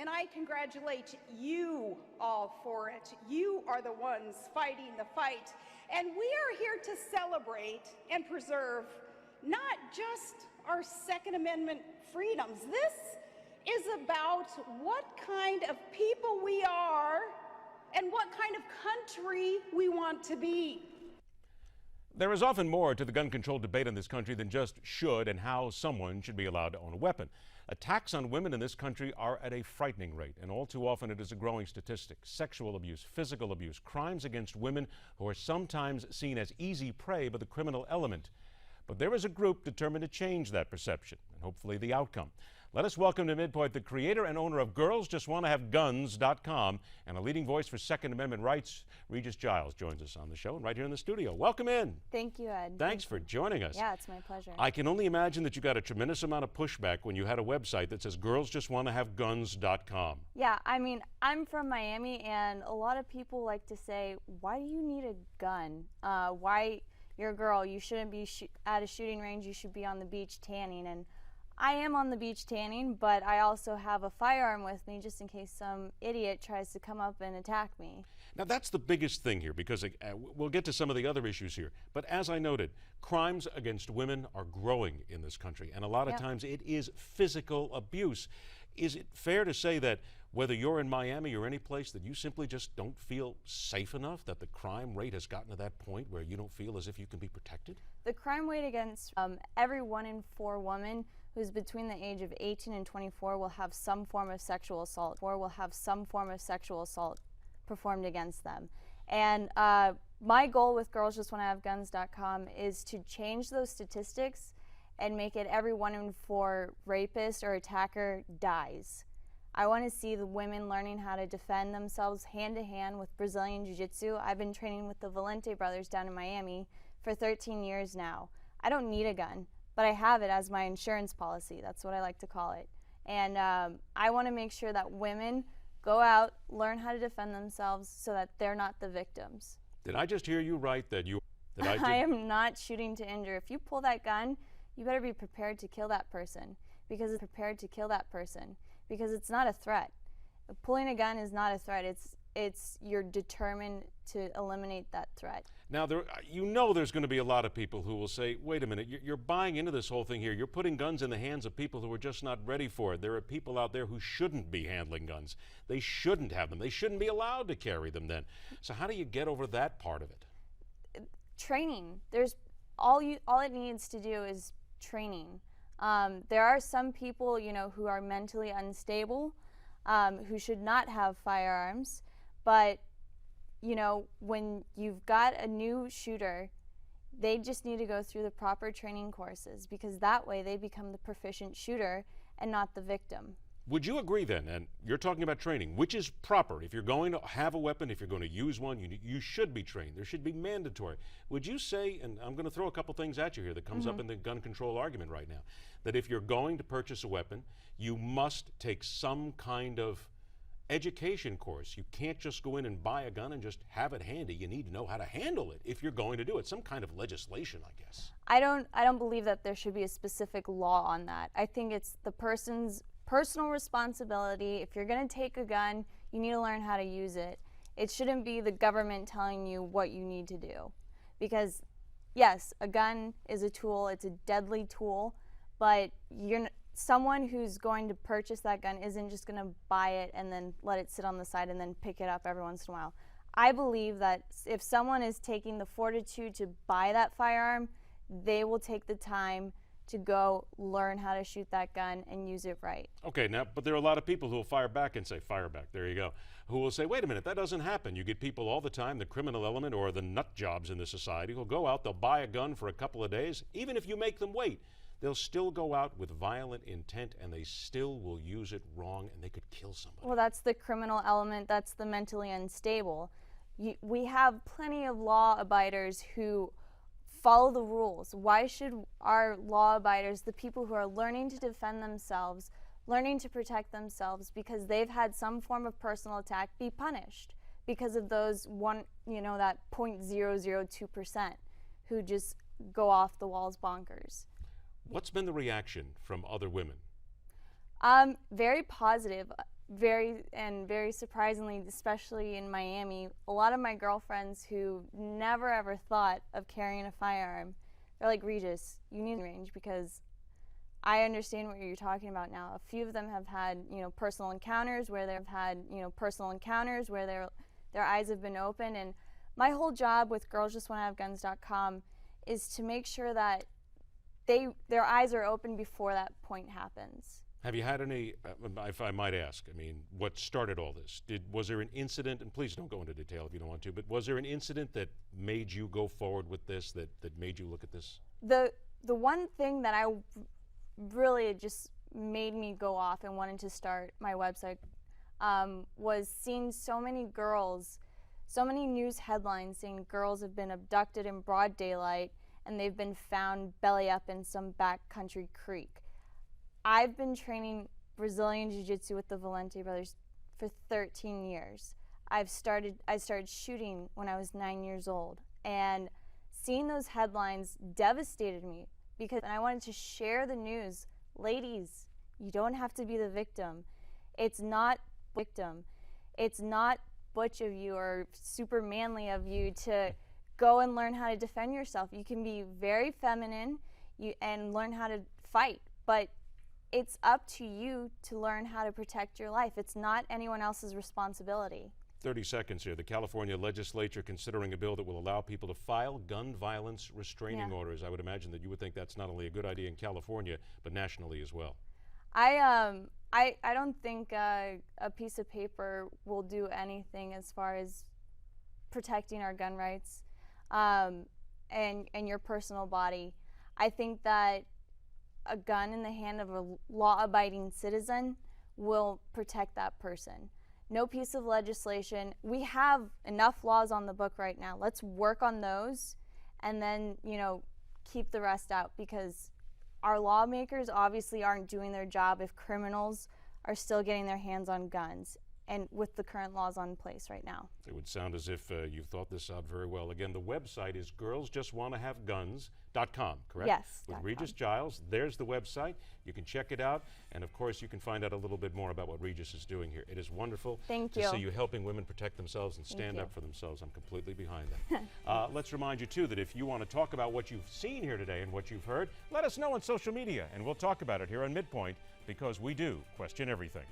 and I congratulate you all for it. You are the ones fighting the fight, and we are here to celebrate and preserve not just our Second Amendment freedoms. This is about what kind of people we are and what kind of country we want to be. There is often more to the gun control debate in this country than just should and how someone should be allowed to own a weapon. Attacks on women in this country are at a frightening rate, and all too often it is a growing statistic. Sexual abuse, physical abuse, crimes against women who are sometimes seen as easy prey by the criminal element. But there is a group determined to change that perception and hopefully the outcome. Let us welcome to Midpoint the creator and owner of GirlsJustWannaHaveGuns.com and a leading voice for Second Amendment rights. Regis Giles joins us on the show and right here in the studio. Welcome in. Thank you, Ed. Thanks for joining us. Yeah, it's my pleasure. I can only imagine that you got a tremendous amount of pushback when you had a website that says GirlsJustWannaHaveGuns.com. Yeah, I mean, I'm from Miami, and a lot of people like to say, why do you need a gun? Why, you're a girl, you shouldn't be at a shooting range, you should be on the beach tanning. And I am on the beach tanning, but I also have a firearm with me just in case some idiot tries to come up and attack me. Now that's the biggest thing here, because we'll get to some of the other issues here. But as I noted, crimes against women are growing in this country, and a lot of times it is physical abuse. Is it fair to say that whether you're in Miami or any place that you simply just don't feel safe enough, that the crime rate has gotten to that point where you don't feel as if you can be protected? The crime rate against every 1 in 4 women who's between the age of 18 and 24 will have some form of sexual assault performed against them. And my goal with GirlsJustWannaHaveGuns.com is to change those statistics and make it every 1 in 4 rapist or attacker dies. I want to see the women learning how to defend themselves hand to hand with Brazilian Jiu-Jitsu. I've been training with the Valente brothers down in Miami for 13 years now. I don't need a gun, but I have it as my insurance policy. That's what I like to call it. And I want to make sure that women go out, learn how to defend themselves so that they're not the victims. Did I just hear you right that you... I am not shooting to injure. If you pull that gun, you better be prepared to kill that person because it's not a threat. Pulling a gun is not a threat. It's you're determined to eliminate that threat. Now, there's going to be a lot of people who will say, wait a minute, you're buying into this whole thing here. You're putting guns in the hands of people who are just not ready for it. There are people out there who shouldn't be handling guns. They shouldn't have them. They shouldn't be allowed to carry them then. So how do you get over that part of it? Training. All it needs to do is training. There are some people, who are mentally unstable, who should not have firearms, but when you've got a new shooter, they just need to go through the proper training courses because that way they become the proficient shooter and not the victim. Would you agree then, and you're talking about training, which is proper? If you're going to have a weapon, if you're going to use one, you should be trained. There should be mandatory. Would you say, and I'm going to throw a couple things at you here that comes up in the gun control argument right now, that if you're going to purchase a weapon, you must take some kind of education course. You can't just go in and buy a gun and just have it handy. You need to know how to handle it if you're going to do it. Some kind of legislation, I guess. I don't believe that there should be a specific law on that. I think it's the person's personal responsibility. If you're going to take a gun, you need to learn how to use it. It shouldn't be the government telling you what you need to do. Because yes, a gun is a tool, it's a deadly tool, but someone who's going to purchase that gun isn't just going to buy it and then let it sit on the side and then pick it up every once in a while. I believe that if someone is taking the fortitude to buy that firearm, they will take the time to go learn how to shoot that gun and use it right. Okay, now, but there are a lot of people who will fire back and say, fire back, there you go, who will say, wait a minute, that doesn't happen. You get people all the time, the criminal element or the nut jobs in the society, who'll go out, they'll buy a gun for a couple of days, even if you make them wait. They'll still go out with violent intent and they still will use it wrong and they could kill somebody. Well, that's the criminal element, that's the mentally unstable. We have plenty of law abiders who follow the rules. Why should our law abiders, the people who are learning to defend themselves, learning to protect themselves because they've had some form of personal attack, be punished because of those that 0.002% who just go off the walls bonkers? What's been the reaction from other women? Very positive. very surprisingly, especially in Miami, a lot of my girlfriends who never ever thought of carrying a firearm, they're like, Regis, you need range, because I understand what you're talking about now. A few of them have had, personal encounters where their eyes have been open, and my whole job with girlsjustwannahave.guns.com is to make sure that their eyes are open before that point happens. Have you had any, if I might ask, I mean, what started all this? Was there an incident, and please don't go into detail if you don't want to, but was there an incident that made you go forward with this, that made you look at this? The one thing that I really just made me go off and wanted to start my website was seeing so many news headlines saying girls have been abducted in broad daylight and they've been found belly up in some backcountry creek. I've been training Brazilian Jiu-Jitsu with the Valente brothers for 13 years. I started shooting when I was 9 years old, and seeing those headlines devastated me because I wanted to share the news. Ladies, you don't have to be the victim. It's not butch of you or super manly of you to go and learn how to defend yourself. You can be very feminine and learn how to fight, but it's up to you to learn how to protect your life. It's not anyone else's responsibility. 30 seconds here. The California legislature considering a bill that will allow people to file gun violence restraining orders. I would imagine that you would think that's not only a good idea in California, but nationally as well. I don't think a piece of paper will do anything as far as protecting our gun rights and your personal body. I think that a gun in the hand of a law-abiding citizen will protect that person. No piece of legislation. We have enough laws on the book right now. Let's work on those and then, keep the rest out, because our lawmakers obviously aren't doing their job if criminals are still getting their hands on guns, and with the current laws on place right now. It would sound as if you've thought this out very well. Again, the website is girlsjustwannahave.guns.com, correct? Yes. With Regis Giles. There's the website. You can check it out. And of course, you can find out a little bit more about what Regis is doing here. It is wonderful to see you helping women protect themselves and stand up for themselves. I'm completely behind that. Let's remind you, too, that if you want to talk about what you've seen here today and what you've heard, let us know on social media, and we'll talk about it here on Midpoint, because we do question everything.